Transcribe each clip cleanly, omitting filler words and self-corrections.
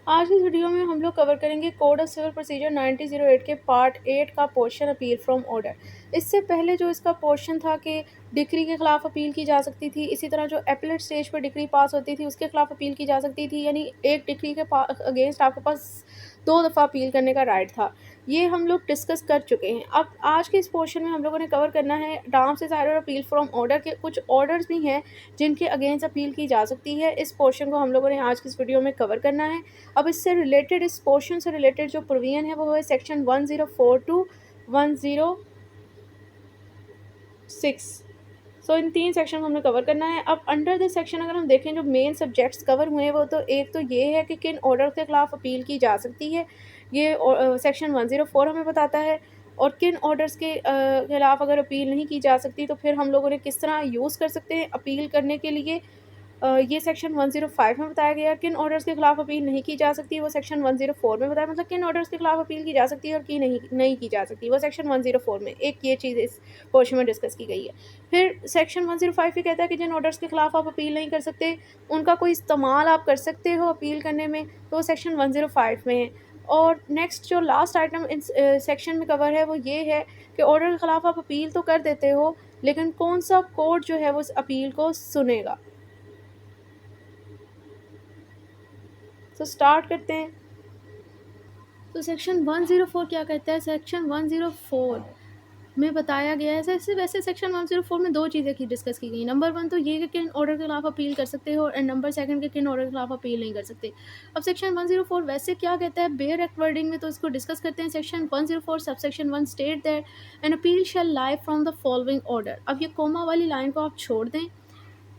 आज की इस वीडियो में हम लोग कवर करेंगे कोड ऑफ सिविल प्रोसीजर 1908 के पार्ट 8 का पोर्शन अपील फ्रॉम ऑर्डर। इससे पहले जो इसका पोर्शन था कि डिक्री के खिलाफ अपील की जा सकती थी, इसी तरह जो एपलेट स्टेज पर डिक्री पास होती थी उसके खिलाफ अपील की जा सकती थी, यानी एक डिक्री के अगेंस्ट आपके पास 2 दफ़ा अपील करने का राइट था। ये हम लोग डिस्कस कर चुके हैं। अब आज के इस पोर्शन में हम लोगों ने कवर करना है डाउन से साइड और अपील फ्रॉम ऑर्डर के कुछ ऑर्डर्स भी हैं जिनके अगेंस्ट अपील की जा सकती है। इस पोर्शन को हम लोगों ने आज की इस वीडियो में कवर करना है। अब इससे रिलेटेड, इस पोर्शन से रिलेटेड जो प्रोविजन है वो है सेक्शन 104 टू 106। इन 3 सेक्शन को हमने कवर करना है। अब अंडर दिस सेक्शन अगर हम देखें जो मेन सब्जेक्ट्स कवर हुए हैं वो तो एक तो ये है कि किन ऑर्डर के खिलाफ अपील की जा सकती है, ये सेक्शन 104 हमें बताता है। और किन ऑर्डर्स के खिलाफ अगर अपील नहीं की जा सकती तो फिर हम लोगों ने किस तरह यूज़ कर सकते हैं अपील करने के लिए, ये सेक्शन 105 में बताया गया। किन ऑर्डर्स के खिलाफ अपील नहीं की जा सकती वो सेक्शन 104 में बताया, मतलब किन ऑर्डर्स के खिलाफ अपील की जा सकती है और की नहीं की जा सकती वो सेक्शन 104 में एक ये चीज़ इस पोर्शन में डिस्कस की गई है। फिर सेक्शन 105 ये कहता है कि जिन ऑर्डर्स के खिलाफ आप अपील नहीं कर सकते उनका कोई इस्तेमाल आप कर सकते हो अपील करने में, तो वो सेक्शन 105 में है। और नेक्स्ट जो लास्ट आइटम इस सेक्शन में कवर है वो ये है कि ऑर्डर के खिलाफ आप अपील तो कर देते हो लेकिन कौन सा कोर्ट जो है वो उस अपील को सुनेगा। तो स्टार्ट करते हैं। तो सेक्शन 104 क्या कहता है? सेक्शन 104 में बताया गया है, वैसे सेक्शन 104 में दो चीज़ें की डिस्कस की गई। नंबर 1 तो ये कि किन ऑर्डर के खिलाफ अपील कर सकते हो, एंड नंबर 2 कि किन ऑर्डर के खिलाफ अपील नहीं कर सकते। अब सेक्शन 104 वैसे क्या कहता है बेयर एक्ट वर्डिंग में, तो इसको डिस्कस करते हैं। Section 104 sub section 1 state that an appeal shall lie from the following order. अब ये कोमा वाली लाइन को आप छोड़ दें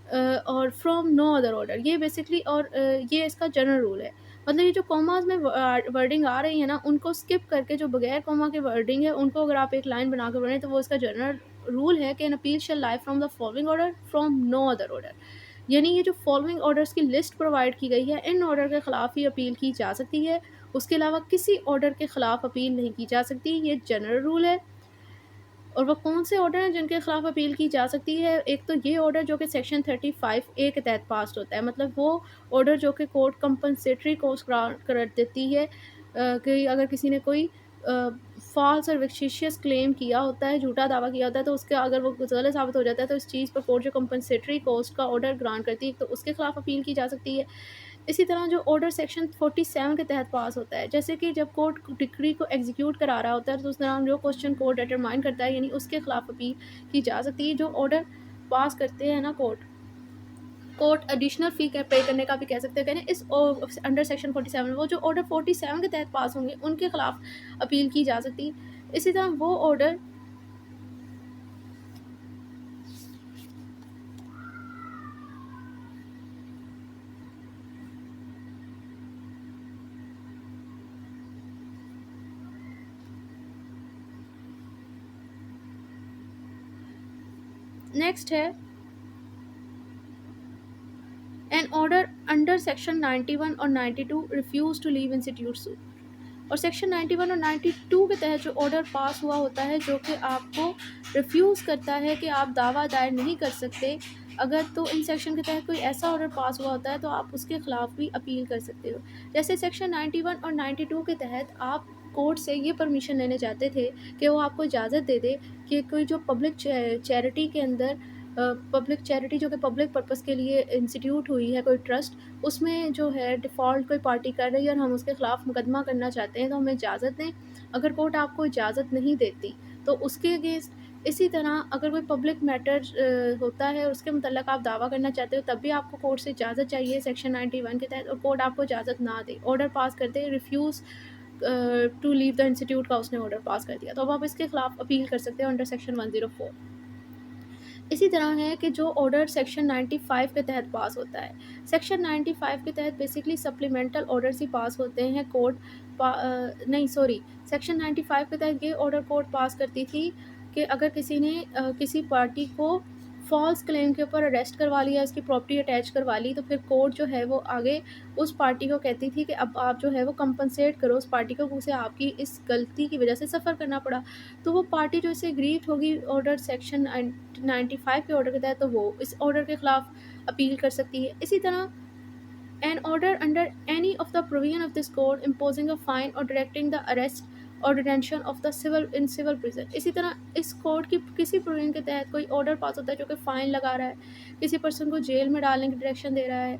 और फ्रॉम नो अदर ऑर्डर, ये बेसिकली, और ये इसका जनरल रूल है। मतलब ये जो कॉमास में वर्डिंग आ रही है ना उनको स्किप करके जो बगैर कॉमा के वर्डिंग है उनको अगर आप एक लाइन बना कर पढ़ें तो वो इसका जनरल रूल है कि an appeal shall lie from the following order from no other order. यानी ये जो फॉलोइंग ऑर्डर्स की लिस्ट प्रोवाइड की गई है इन ऑर्डर के खिलाफ ही अपील की जा सकती है, उसके अलावा किसी ऑर्डर के खिलाफ अपील नहीं की जा सकती, ये जनरल रूल है। और वो कौन से ऑर्डर हैं जिनके खिलाफ अपील की जा सकती है? एक तो ये ऑर्डर जो कि सेक्शन 35A के तहत पास होता है, मतलब वो ऑर्डर जो कि कोर्ट कंपनसेटरी कॉस्ट कर देती है कि अगर किसी ने कोई फॉल्स और विक्टिशियस क्लेम किया होता है, झूठा दावा किया होता है, तो उसके अगर वो गलत साबित हो जाता है तो इस चीज़ पर कोर्ट जो कंपनसेटरी कॉस्ट का ऑर्डर ग्रांट करती है तो उसके खिलाफ अपील की जा सकती है। इसी तरह जो ऑर्डर सेक्शन 47 के तहत पास होता है, जैसे कि जब कोर्ट डिक्री को एग्जीक्यूट करा रहा होता है तो उस दौरान जो क्वेश्चन कोर्ट डिटरमाइन करता है यानी उसके खिलाफ अपील की जा सकती है। जो ऑर्डर पास करते हैं ना कोर्ट एडिशनल फ़ी पे करने का भी कह सकते हैं, इस अंडर सेक्शन 47 वो जो ऑर्डर 47 के तहत पास होंगे उनके खिलाफ अपील की जा सकती है। इसी तरह वो ऑर्डर नेक्स्ट है एन ऑर्डर अंडर सेक्शन 91 और 92 refuse to leave institute suit. और सेक्शन 91 और 92 के तहत जो ऑर्डर पास हुआ होता है जो कि आपको रिफ्यूज़ करता है कि आप दावा दायर नहीं कर सकते, अगर तो इन सेक्शन के तहत कोई ऐसा ऑर्डर पास हुआ होता है तो आप उसके खिलाफ भी अपील कर सकते हो। जैसे सेक्शन 91 और 92 के तहत आप कोर्ट से ये परमिशन लेने चाहते थे कि वो आपको इजाज़त दे दे कि कोई जो पब्लिक चैरिटी के अंदर पब्लिक चैरिटी जो कि पब्लिक पर्पस के लिए इंस्टीट्यूट हुई है, कोई ट्रस्ट, उसमें जो है डिफ़ॉल्ट कोई पार्टी कर रही है और हम उसके ख़िलाफ़ मुकदमा करना चाहते हैं तो हमें इजाज़त दें। अगर कोर्ट आपको इजाज़त नहीं देती तो उसके अगेंस्ट, इसी तरह अगर कोई पब्लिक मैटर होता है और उसके मतलब आप दावा करना चाहते हो तब भी आपको कोर्ट से इजाज़त चाहिए सेक्शन 91 के तहत, और कोर्ट आपको इजाज़त ना दे, ऑर्डर पास कर दे, refuse to leave the institute का उसने ऑर्डर पास कर दिया, तो अब आप इसके खिलाफ अपील कर सकते हो अंडर सेक्शन 104। इसी तरह है कि जो ऑर्डर सेक्शन 95 के तहत पास होता है, सेक्शन 95 के तहत बेसिकली सप्लीमेंटल ऑर्डर्स ही पास होते हैं। नहीं सॉरी, सेक्शन 95 के तहत ये ऑर्डर कोर्ट पास करती थी कि अगर किसी ने किसी पार्टी को फॉल्स क्लेम के ऊपर अरेस्ट करवा लिया, उसकी प्रॉपर्टी अटैच करवा ली, तो फिर कोर्ट जो है वो आगे उस पार्टी को कहती थी कि अब आप जो है वो कंपनसेट करो उस पार्टी को, उसे आपकी इस गलती की वजह से सफ़र करना पड़ा। तो वो पार्टी जो इससे एग्रीड होगी ऑर्डर सेक्शन 95 के ऑर्डर के तहत, तो वो इस ऑर्डर के खिलाफ अपील कर सकती है। इसी तरह an order under any of the provision of this code imposing a fine or directing the arrest और detention of the civil prison. इसी तरह इस कोड की किसी प्रोविजन के तहत कोई ऑर्डर पास होता है जो कि फ़ाइन लगा रहा है, किसी पर्सन को जेल में डालने की डायरेक्शन दे रहा है,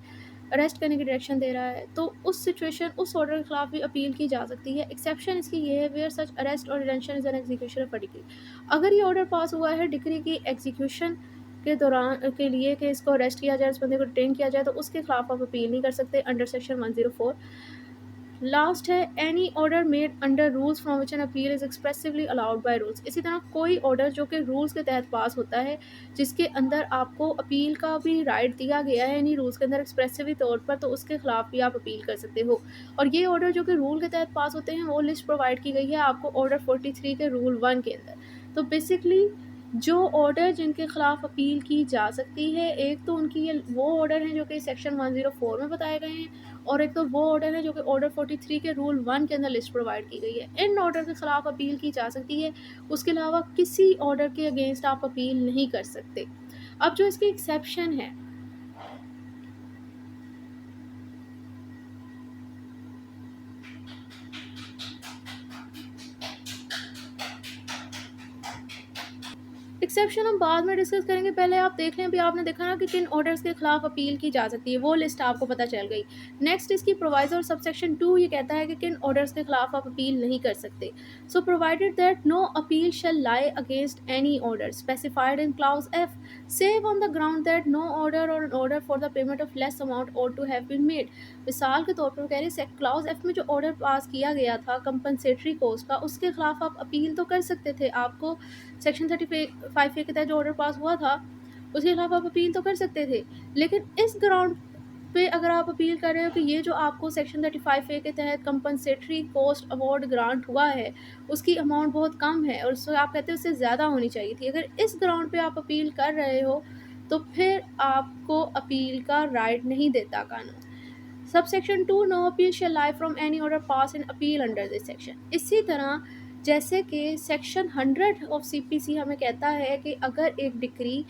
अरेस्ट करने की डायरेक्शन दे रहा है, तो उस सिचुएशन उस ऑर्डर के खिलाफ भी अपील की जा सकती है। एक्सेप्शन इसकी ये है वेयर सच अरेस्ट और detention is an execution of a degree. अगर ये ऑर्डर पास हुआ है डिग्री की एग्जीक्यूशन के दौरान के लिए कि इसको अरेस्ट किया जाए, इस बंदे को डिटेन किया जाए, तो उसके खिलाफ आप अपील नहीं कर सकते अंडर सेक्शन 104। लास्ट है any order made under rules from which an appeal is expressively allowed by rules. इसी तरह कोई ऑर्डर जो कि रूल्स के तहत पास होता है जिसके अंदर आपको अपील का भी राइट दिया गया है यानी रूल्स के अंदर एक्सप्रेसिवली तौर पर, तो उसके खिलाफ भी आप अपील कर सकते हो। और ये ऑर्डर जो कि रूल के तहत पास होते हैं वो लिस्ट प्रोवाइड की गई है आपको ऑर्डर 43 के रूल 1 के अंदर। तो बेसिकली जो ऑर्डर जिनके खिलाफ अपील की जा सकती है, एक तो उनकी ये वो ऑर्डर हैं जो कि सेक्शन 104 में बताए गए हैं, और एक तो वो ऑर्डर है जो कि ऑर्डर 43 के रूल 1 के अंदर लिस्ट प्रोवाइड की गई है। इन ऑर्डर के खिलाफ अपील की जा सकती है, उसके अलावा किसी ऑर्डर के अगेंस्ट आप अपील नहीं कर सकते। अब जो इसकी एक्सेप्शन है, एक्सेप्शन हम बाद में डिस्कस करेंगे, पहले आप देख लें। अभी आपने देखा ना कि किन ऑर्डर्स के खिलाफ अपील की जा सकती है, वो लिस्ट आपको पता चल गई। नेक्स्ट इसकी प्रोवाइजर सबसेक्शन 2 ये कहता है कि किन ऑर्डर्स के खिलाफ आप अपील नहीं कर सकते। So provided that no appeal shall lie against any order specified in clause F save on the ground that no order or an order for the payment of less amount or to have been made. मिसाल के तौर पर कह रहे हैं clause F में जो order pass किया गया था कंपनसेटरी कॉस्ट का, उसके खिलाफ आप अपील तो कर सकते थे। आपको सेक्शन 35 ए के तहत जो ऑर्डर पास हुआ था उसके खिलाफ आप अपील तो कर सकते थे, लेकिन इस ग्राउंड पे अगर आप अपील कर रहे हो कि ये जो आपको सेक्शन 35 ए के तहत कंपनसेटरी कॉस्ट अवार्ड ग्रांट हुआ है उसकी अमाउंट बहुत कम है और उससे आप कहते हो उससे ज़्यादा होनी चाहिए थी, अगर इस ग्राउंड पे आप अपील कर रहे हो तो फिर आपको अपील का राइट नहीं देता कानून। Sub section 2 no appeal shall lie from any order pass in appeal under this section. इसी तरह जैसे कि सेक्शन 100 ऑफ सीपीसी हमें कहता है कि अगर एक डिक्री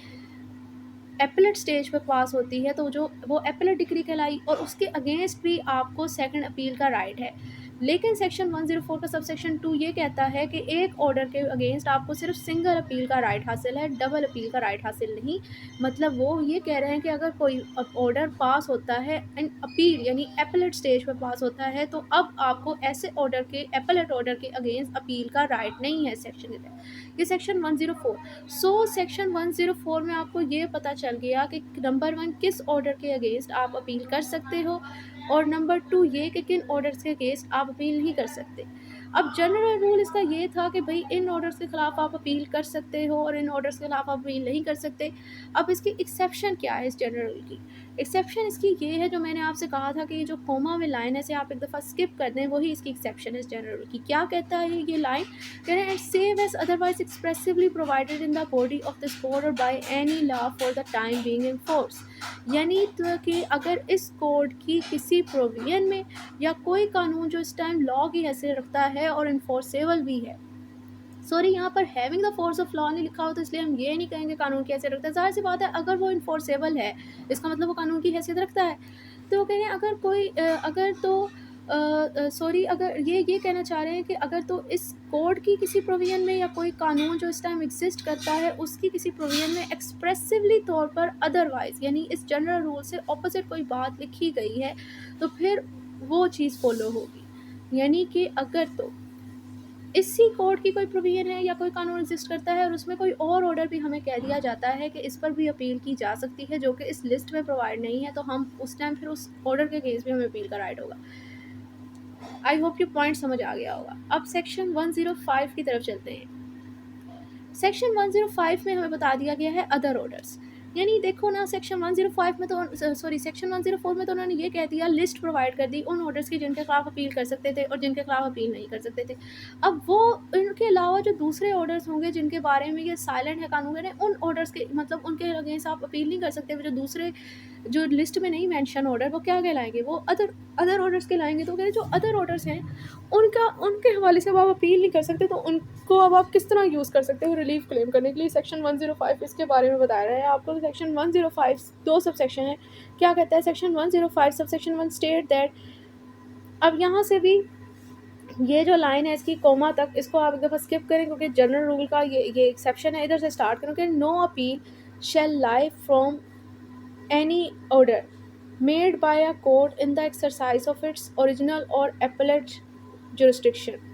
एपलेट स्टेज पर पास होती है तो जो वो एपलेट डिक्री कहलाई और उसके अगेंस्ट भी आपको सेकंड अपील का राइट है। लेकिन सेक्शन 104 का सबसेक्शन 2 ये कहता है कि एक ऑर्डर के अगेंस्ट आपको सिर्फ सिंगल अपील का राइट हासिल है, डबल अपील का राइट हासिल नहीं। मतलब वो ये कह रहे हैं कि अगर कोई ऑर्डर पास होता है इन अपील यानी एपलेट स्टेज पर पास होता है तो अब आपको ऐसे ऑर्डर के एपलेट ऑर्डर के अगेंस्ट अपील का राइट नहीं है सेक्शन के तहत। ये सेक्शन 104। सो सेक्शन 104 में आपको ये पता चल गया कि नंबर 1 किस ऑर्डर के अगेंस्ट आप अपील कर सकते हो और नंबर 2 ये कि किन ऑर्डर्स के अगेंस्ट आप अपील नहीं कर सकते। अब जनरल रूल इसका ये था कि भाई इन ऑर्डर्स के खिलाफ आप अपील कर सकते हो और इन ऑर्डर्स के खिलाफ आप अपील नहीं कर सकते। अब इसकी एक्सेप्शन क्या है इस जनरल रूल की? एक्सेप्शन इसकी ये है जो मैंने आपसे कहा था कि ये जो कोमा में लाइन है इसे आप एक दफ़ा स्किप कर दें, वही इसकी एक्सेप्शन है इस जनरल रूल की। क्या कहता है ये लाइन? कह रहे हैं save as otherwise expressively provided in the body of this code or by any law for the time being in force. यानी तो कि अगर इस कोड की किसी प्रोविजन में या कोई कानून जो इस टाइम लॉ की हैसियत रखता है और इन्फोर्सेबल भी है, सॉरी यहाँ पर having the force of law नहीं लिखा हो तो इसलिए हम ये नहीं कहेंगे कानून की हैसियत रखता है। ज़ाहिर सी बात है अगर वो इन्फोर्सेबल है इसका मतलब वो कानून की हैसियत रखता है। तो कह रहे हैं अगर कोई अगर तो सॉरी अगर ये कहना चाह रहे हैं कि अगर तो इस कोड की किसी प्रोविजन में या कोई कानून जो इस टाइम एग्जिस्ट करता है उसकी किसी प्रोविजन में एक्सप्रेसिवली तौर पर अदरवाइज यानी इस जनरल रूल से ऑपोजिट कोई बात लिखी गई है तो फिर वो चीज़ फॉलो होगी। यानी कि अगर तो इसी कोड की कोई प्रोविजन है या कोई कानून एग्जिस्ट करता है और उसमें कोई और ऑर्डर भी हमें कह दिया जाता है कि इस पर भी अपील की जा सकती है जो कि इस लिस्ट में प्रोवाइड नहीं है, तो हम उस टाइम फिर उस ऑर्डर के केस भी हमें अपील का राइट होगा। आई होप ये पॉइंट समझ आ गया होगा। अब सेक्शन 105 की तरफ चलते हैं। सेक्शन 105 में हमें बता दिया गया है अदर ऑर्डर्स। यानी देखो ना सेक्शन 105 में तो सॉरी सेक्शन 104 में तो उन्होंने ये कह दिया लिस्ट प्रोवाइड कर दी उन ऑर्डर्स की जिनके खिलाफ अपील कर सकते थे और जिनके खिलाफ अपील नहीं कर सकते थे। अब वो इनके अलावा जो दूसरे ऑर्डर्स होंगे जिनके बारे में ये साइलेंट है कानून है उन ऑर्डर्स के मतलब उनके अगेंस्ट आप अपील नहीं कर सकते। जो दूसरे जो लिस्ट में नहीं मेंशन ऑर्डर वो क्या कहलाएंगे? वो अदर ऑर्डर्स कहलाएंगे। तो कह रहे जो अदर ऑर्डर्स हैं उनके हवाले से अब आप अपील नहीं कर सकते, तो उनको अब आप किस तरह यूज़ कर सकते हो रिलीफ क्लेम करने के लिए। सेक्शन 105 इसके बारे में बताया रहा है आपको। सेक्शन 105 दो सब सेक्शन है। क्या कहता है सेक्शन 105 सब सेक्शन 1 स्टेट दैट अब यहाँ से भी ये जो लाइन है इसकी कोमा तक, इसको आप एक दफ़ा स्किप करें क्योंकि जनरल रूल का ये एक्सेप्शन है। इधर से स्टार्ट करें कि no appeal shall lie from any order made by a court in the exercise of its original or appellate jurisdiction.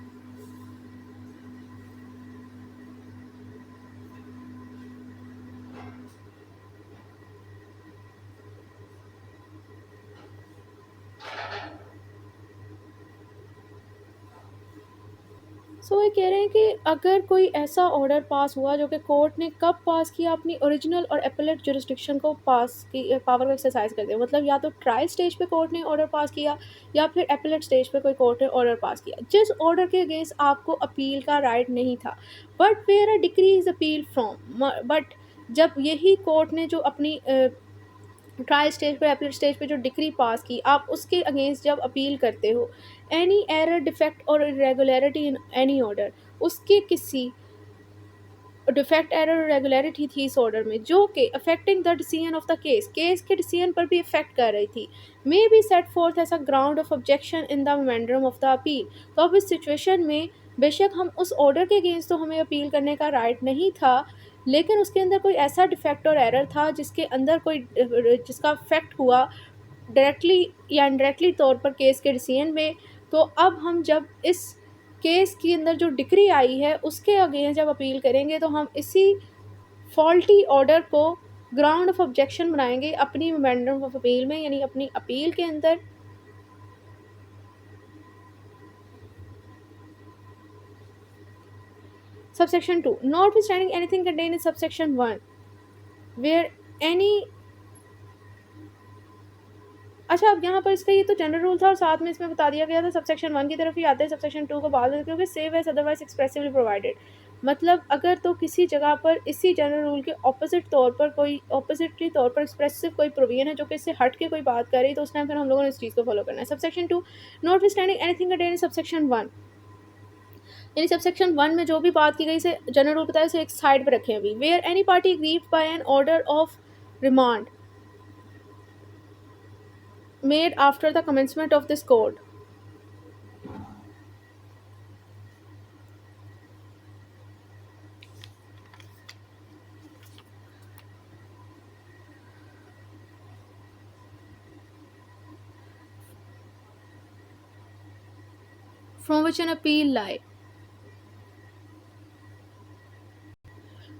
सो ये कह रहे हैं कि अगर कोई ऐसा ऑर्डर पास हुआ जो कि कोर्ट ने कब पास किया, अपनी ओरिजिनल और एपेलेट जुरिस्डिक्शन को पास की पावर को एक्सरसाइज करते हैं, मतलब या तो ट्रायल स्टेज पे कोर्ट ने ऑर्डर पास किया या फिर एपेलेट स्टेज पे कोई कोर्ट ने ऑर्डर पास किया जिस ऑर्डर के अगेंस्ट आपको अपील का राइट नहीं था, but where a decree is appeal from. But जब यही कोर्ट ने जो अपनी ट्रायल स्टेज पे अपील स्टेज पे जो डिक्री पास की, आप उसके अगेंस्ट जब अपील करते हो, एनी एरर डिफेक्ट और इरेगुलरिटी इन एनी ऑर्डर, उसके किसी डिफेक्ट एरर रेगुलरिटी थी इस ऑर्डर में जो कि affecting the decision of the case के डिसीजन पर भी इफेक्ट कर रही थी, may be set forth as a ground of objection in the memorandum of the appeal. तो अब इस सिचुएशन में बेशक हम उस ऑर्डर के अगेंस्ट तो हमें अपील करने का राइट नहीं था, लेकिन उसके अंदर कोई ऐसा डिफेक्ट और एरर था जिसके अंदर कोई जिसका इफेक्ट हुआ डायरेक्टली या इनडायरेक्टली तौर पर केस के डिसीजन में। तो अब हम जब इस केस के अंदर जो डिक्री आई है उसके अगेंस्ट जब अपील करेंगे तो हम इसी फॉल्टी ऑर्डर को ग्राउंड ऑफ ऑब्जेक्शन बनाएंगे अपनी मेमोरेंडम ऑफ अपील में, यानी अपनी अपील के अंदर। Subsection 2, not standing anything contain in subsection 1 where any. अच्छा, अब यहाँ पर इसका ये तो जनरल रूल था और साथ में इसमें बता दिया गया था सबसेक्शन 1 की तरफ ही आते हैं सबसेक्शन 2 को बाद में, क्योंकि save as otherwise expressively provided, मतलब अगर तो किसी जगह पर इसी जनरल रूल के ऑपोजिट तौर पर कोई ऑपोजिटली तौर पर एक्सप्रेसिव कोई प्रोविजन है जो कि इससे हट के कोई बात कर रही, तो उस टाइम फिर हम लोगों ने इस चीज़ को फॉलो करना है। Subsection 2, not standing anything contain in subsection 1, यानी सबसेक्शन 1 में जो भी बात की गई से जनरल रूल बताया उसे एक साइड पर रखें अभी। Where any party aggrieved by an order of remand made after the commencement of this code from which an appeal lie।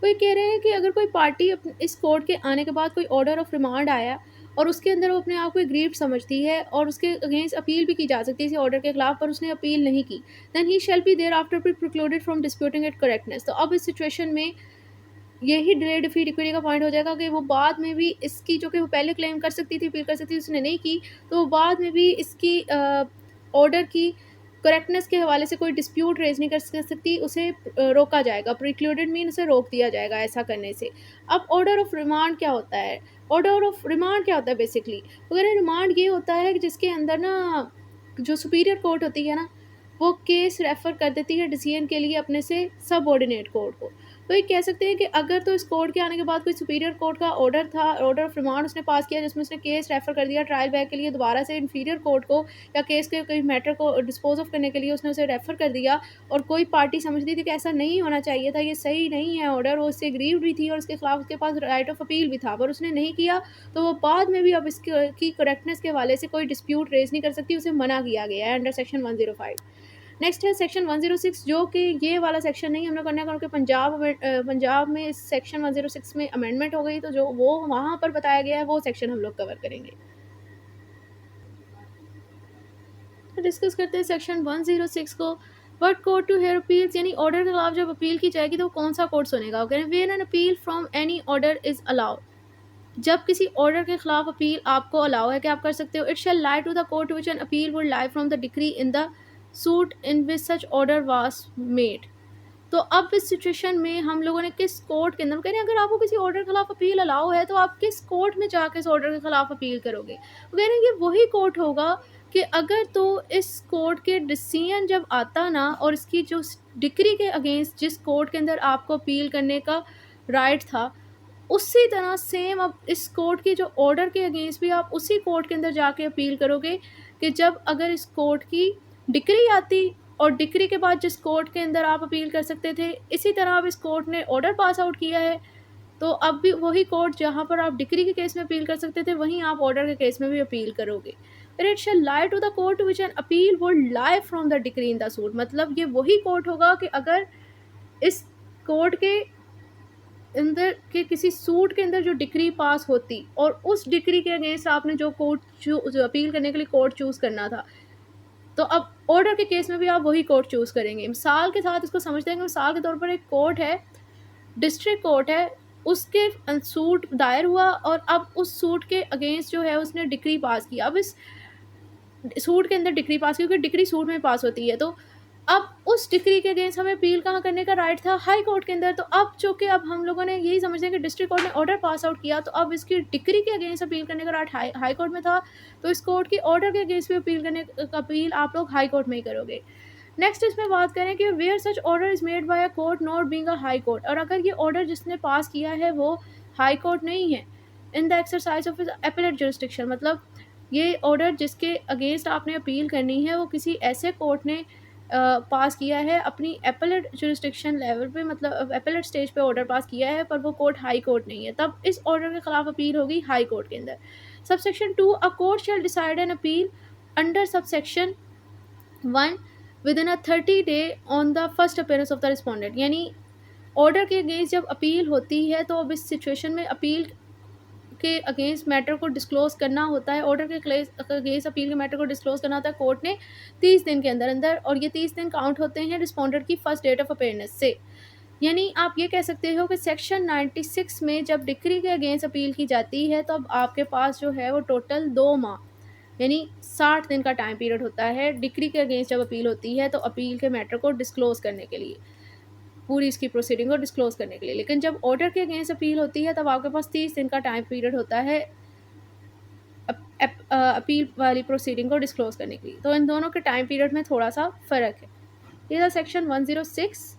वो ये कह रहे हैं कि अगर कोई पार्टी इस कोर्ट के आने के बाद कोई ऑर्डर ऑफ रिमांड आया और उसके अंदर वो अपने आप को एग्रीव्ड समझती है और उसके अगेंस्ट अपील भी की जा सकती है इसी ऑर्डर के खिलाफ, पर उसने अपील नहीं की, then he shall be thereafter be precluded from disputing it correctness. तो अब इस सिचुएशन में यही डिले डिफीट इक्विटी का पॉइंट हो जाएगा कि वो बाद में भी इसकी जो कि वो पहले क्लेम कर सकती थी, अपील कर सकती थी, उसने नहीं की, तो वो बाद में भी इसकी ऑर्डर की करेक्टनेस के हवाले से कोई डिस्प्यूट रेज नहीं कर सकती, उसे रोका जाएगा। प्रिक्लूडेड मीन उसे रोक दिया जाएगा ऐसा करने से। अब ऑर्डर ऑफ रिमांड क्या होता है? ऑर्डर ऑफ रिमांड क्या होता है बेसिकली? वगैरह रिमांड ये होता है कि जिसके अंदर ना जो सुपीरियर कोर्ट होती है ना, वो केस रेफ़र कर देती है डिसीजन के लिए अपने से सबऑर्डिनेट कोर्ट को। तो ये कह सकते हैं कि अगर तो इस कोर्ट के आने के बाद कोई सुपीरियर कोर्ट का ऑर्डर था, ऑर्डर ऑफ रिमांड उसने पास किया जिसमें उसने केस रेफ़र कर दिया ट्रायल बैक के लिए दोबारा से इन्फीरियर कोर्ट को, या केस के कोई मैटर को डिस्पोज ऑफ करने के लिए उसने उसे रेफ़र कर दिया, और कोई पार्टी समझती थी कि ऐसा नहीं होना चाहिए था, ये सही नहीं है ऑर्डर, वो उससे एग्रीव्ड भी थी और उसके खिलाफ उसके पास राइट ऑफ अपील भी था, पर उसने नहीं किया, तो वो बाद में भी अब इसकी करेक्टनेस के हवाले से कोई डिस्प्यूट रेज नहीं कर सकती, उसे मना किया गया है अंडर सेक्शन 105। नेक्स्ट है सेक्शन 106, जो कि ये वाला सेक्शन नहीं हमने करना है क्योंकि पंजाब में इस सेक्शन 106 में अमेंडमेंट हो गई, तो जो वो वहाँ पर बताया गया है वो सेक्शन हम लोग कवर करेंगे। तो डिस्कस करते हैं सेक्शन 106 को। But court to hear appeals, यानी ऑर्डर के खिलाफ जब अपील की जाएगी तो कौन सा कोर्ट सुनेगा? When an appeal from any order is allowed, जब किसी ऑर्डर के खिलाफ अपील आपको अलाउ है कि आप कर सकते हो, it shall lie to the court which an appeal would lie from the decree in the suit in which such order was made. तो अब इस सिचुएशन में हम लोगों ने किस कोर्ट के अंदर कह रहे हैं, अगर आपको किसी ऑर्डर के खिलाफ अपील अलाउ है तो आप किस कोर्ट में जाकर इस ऑर्डर के खिलाफ अपील करोगे? वो कह रहे हैं ये वही कोर्ट होगा कि अगर तो इस कोर्ट के डिसीजन जब आता ना, और इसकी जो डिक्री के अगेंस्ट जिस कोर्ट के अंदर आपको अपील करने का राइट था, उसी तरह सेम अब इस कोर्ट के जो ऑर्डर के अगेंस्ट भी आप उसी कोर्ट के अंदर जाके अपील करोगे कि जब अगर इस कोर्ट की डिक्री आती और डिक्री के बाद जिस कोर्ट के अंदर आप अपील कर सकते थे, इसी तरह अब इस कोर्ट ने ऑर्डर पास आउट किया है, तो अब भी वही कोर्ट जहाँ पर आप डिक्री के केस में अपील कर सकते थे, वहीं आप ऑर्डर के केस में भी अपील करोगे। फिर it shall lie to the court to which an appeal would lie from the decree in the suit, मतलब ये वही कोर्ट होगा कि अगर इस कोर्ट के अंदर के किसी सूट के अंदर जो डिक्री पास होती और उस डिक्री के अगेंस्ट आपने जो जो अपील करने के लिए कोर्ट चूज़ करना था, तो अब ऑर्डर के केस में भी आप वही कोर्ट चूज़ करेंगे। मिसाल के साथ इसको समझते हैं कि मिसाल के तौर पर एक कोर्ट है, डिस्ट्रिक्ट कोर्ट है, उसके सूट दायर हुआ और अब उस सूट के अगेंस्ट जो है उसने डिक्री पास की। अब इस सूट के अंदर डिक्री पास की, क्योंकि डिक्री सूट में पास होती है, तो अब उस डिक्री के अगेंस्ट हमें अपील कहाँ करने का राइट था? हाई कोर्ट के अंदर। तो अब चूँकि अब हम लोगों ने यही समझते हैं कि डिस्ट्रिक्ट कोर्ट ने ऑर्डर पास आउट किया, तो अब इसकी डिक्री के अगेंस्ट अपील करने का राइट हाई कोर्ट में था, तो इस कोर्ट की ऑर्डर के अगेंस्ट भी अपील आप लोग हाई कोर्ट में ही करोगे। नेक्स्ट इसमें बात करें कि where such order is made by a court not being a high court, और अगर ये ऑर्डर जिसने पास किया है वो हाई कोर्ट नहीं है, in the exercise of appellate jurisdiction, मतलब ये ऑर्डर जिसके अगेंस्ट आपने अपील करनी है वो किसी ऐसे कोर्ट ने पास किया है अपनी एपेलेट जुरिस्डिक्शन लेवल पे, मतलब एपेलेट स्टेज पे ऑर्डर पास किया है, पर वो कोर्ट हाई कोर्ट नहीं है, तब इस ऑर्डर के खिलाफ अपील होगी हाई कोर्ट के अंदर। Subsection 2, a court shell decide an appeal under subsection 1 within a 30 day on the first appearance of the respondent, यानी ऑर्डर के अगेंस्ट जब अपील होती है तो अब इस सिचुएशन में अपील के अगेंस्ट मैटर को डिस्क्लोज करना होता है, ऑर्डर के अगेंस्ट अपील के मैटर को डिस्क्लोज करना होता है कोर्ट ने 30 दिन के अंदर अंदर, और ये 30 दिन काउंट होते हैं रिस्पोंडेंट की फर्स्ट डेट ऑफ अपीयरेंस से। यानी आप ये कह सकते हो कि सेक्शन 96 में जब डिक्री के अगेंस्ट अपील की जाती है तो अब आपके पास जो है वो टोटल 2 माह यानी 60 दिन का टाइम पीरियड होता है डिक्री के अगेंस्ट जब अपील होती है, तो अपील के मैटर को डिस्क्लोज करने के लिए, पूरी इसकी प्रोसीडिंग को डिस्क्लोज करने के लिए। लेकिन जब ऑर्डर के अगेंस्ट अपील होती है तब आपके पास 30 दिन का टाइम पीरियड होता है अपील वाली प्रोसीडिंग को डिस्क्लोज करने के लिए। तो इन दोनों के टाइम पीरियड में थोड़ा सा फ़र्क है। ये था सेक्शन 106।